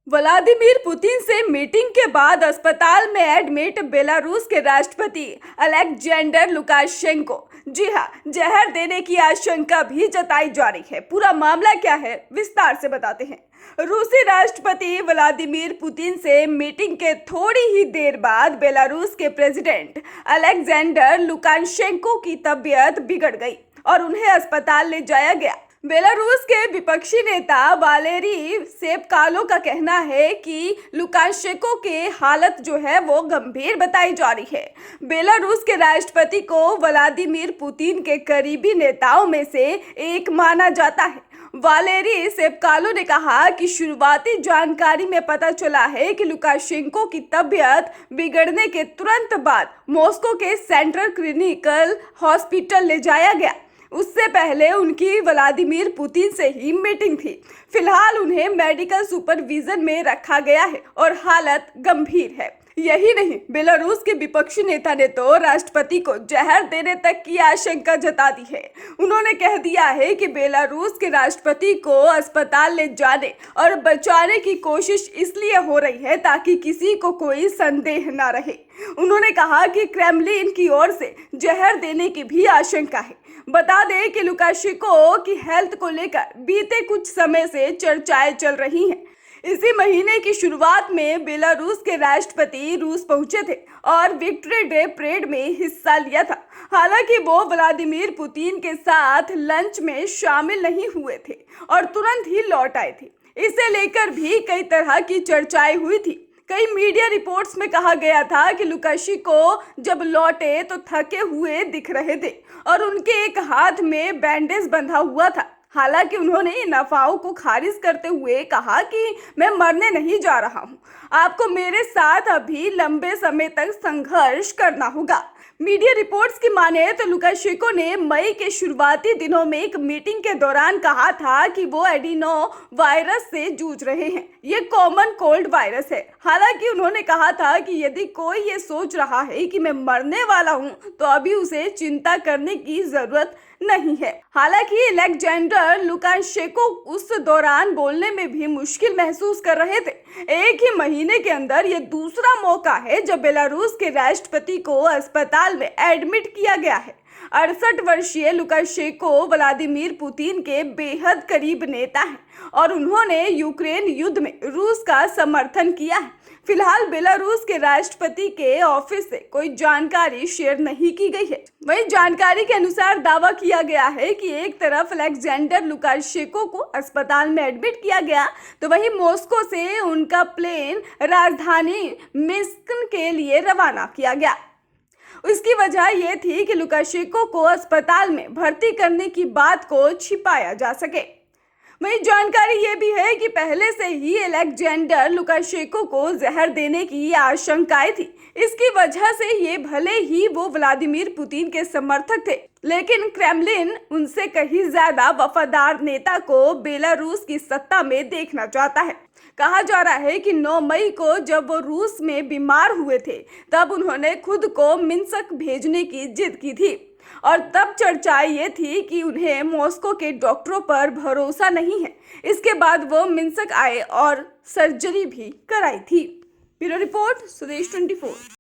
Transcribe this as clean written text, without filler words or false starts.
Vladimir Putin से meeting के बाद अस्पताल में एडमिट बेलारूस के राष्ट्रपति अलेक्जेंडर लुकाशेंको। जी हाँ, जहर देने की आशंका भी जताई जा रही है। पूरा मामला क्या है, विस्तार से बताते हैं। रूसी राष्ट्रपति व्लादिमीर पुतिन से मीटिंग के थोड़ी ही देर बाद बेलारूस के प्रेसिडेंट अलेक्जेंडर लुकाशेंको की तबीयत बिगड़ गई और उन्हें अस्पताल ले जाया गया। बेलारूस के विपक्षी नेता वालेरी सेपकालो का कहना है कि लुकाशेंको के हालत जो है वो गंभीर बताई जा रही है। बेलारूस के राष्ट्रपति को व्लादिमीर पुतिन के करीबी नेताओं में से एक माना जाता है। वालेरी सेपकालो ने कहा कि शुरुआती जानकारी में पता चला है कि लुकाशेंको की तबीयत बिगड़ने के तुरंत बाद मॉस्को के सेंट्रल क्लिनिकल हॉस्पिटल ले जाया गया। उससे पहले उनकी व्लादिमीर पुतिन से ही मीटिंग थी। फिलहाल उन्हें मेडिकल सुपरविजन में रखा गया है और हालत गंभीर है। यही नहीं, बेलारूस के विपक्षी नेता ने तो राष्ट्रपति को जहर देने तक की आशंका जता दी है। उन्होंने कह दिया है कि बेलारूस के राष्ट्रपति को अस्पताल ले जाने और बचाने की कोशिश इसलिए हो रही है ताकि किसी को कोई संदेह न रहे। उन्होंने कहा कि क्रेमलिन की ओर से जहर देने की भी आशंका है। बता दें कि लुकाशेंको की हेल्थ को लेकर बीते कुछ समय से चर्चाएं चल रही हैं। इसी महीने की शुरुआत में बेलारूस के राष्ट्रपति रूस पहुंचे थे और विक्ट्री डे परेड में हिस्सा लिया था। हालांकि वो व्लादिमीर पुतिन के साथ लंच में शामिल नहीं हुए थे और तुरंत ही लौट आए थे। इसे लेकर भी कई तरह की चर्चाएं हुई थी। कई मीडिया रिपोर्ट्स में कहा गया था कि लुकाशेंको जब लौटे तो थके हुए दिख रहे थे और उनके एक हाथ में बैंडेज बंधा हुआ था। हालांकि उन्होंने इन अफवाहों को खारिज करते हुए कहा कि मैं मरने नहीं जा रहा हूं, आपको मेरे साथ अभी लंबे समय तक संघर्ष करना होगा। मीडिया रिपोर्ट्स की माने तो लुकाशेंको ने मई के शुरुआती दिनों में एक मीटिंग के दौरान कहा था कि वो एडिनो वायरस से जूझ रहे हैं। ये कॉमन कोल्ड वायरस है। हालांकि उन्होंने कहा था कि यदि कोई ये सोच रहा है कि मैं मरने वाला हूं तो अभी उसे चिंता करने की जरूरत नहीं है। हालांकि अलेक्जेंडर लुकाशेंको उस दौरान बोलने में भी मुश्किल महसूस कर रहे थे। एक ही महीने के अंदर ये दूसरा मौका है जब बेलारूस के राष्ट्रपति को अस्पताल में एडमिट किया गया है। 68 वर्षीय लुकाशेंको व्लादिमीर पुतिन के बेहद करीब नेता हैं और उन्होंने यूक्रेन युद्ध में रूस का समर्थन किया है। फिलहाल बेलारूस के राष्ट्रपति के ऑफिस से कोई जानकारी शेयर नहीं की गई है। वहीं जानकारी के अनुसार दावा किया गया है कि एक तरफ अलेक्जेंडर लुकाशेंको को अस्पताल में एडमिट किया गया तो वहीं मॉस्को से उनका प्लेन राजधानी मिन्स्क के लिए रवाना किया गया। इसकी वजह यह थी कि लुकाशेंको को अस्पताल में भर्ती करने की बात को छिपाया जा सके। वहीं जानकारी ये भी है कि पहले से ही अलेक्जेंडर लुकाशेंको को जहर देने की आशंकाएं थी। इसकी वजह से ये भले ही वो व्लादिमीर पुतिन के समर्थक थे, लेकिन क्रेमलिन उनसे कहीं ज्यादा वफादार नेता को बेलारूस की सत्ता में देखना चाहता है। कहा जा रहा है कि 9 मई को जब वो रूस में बीमार हुए थे तब उन्होंने खुद को मिन्स्क भेजने की जिद की थी और तब चर्चा ये थी कि उन्हें मॉस्को के डॉक्टरों पर भरोसा नहीं है। इसके बाद वो मिन्स्क आए और सर्जरी भी कराई थी। ब्यूरो रिपोर्ट, स्वदेश 24।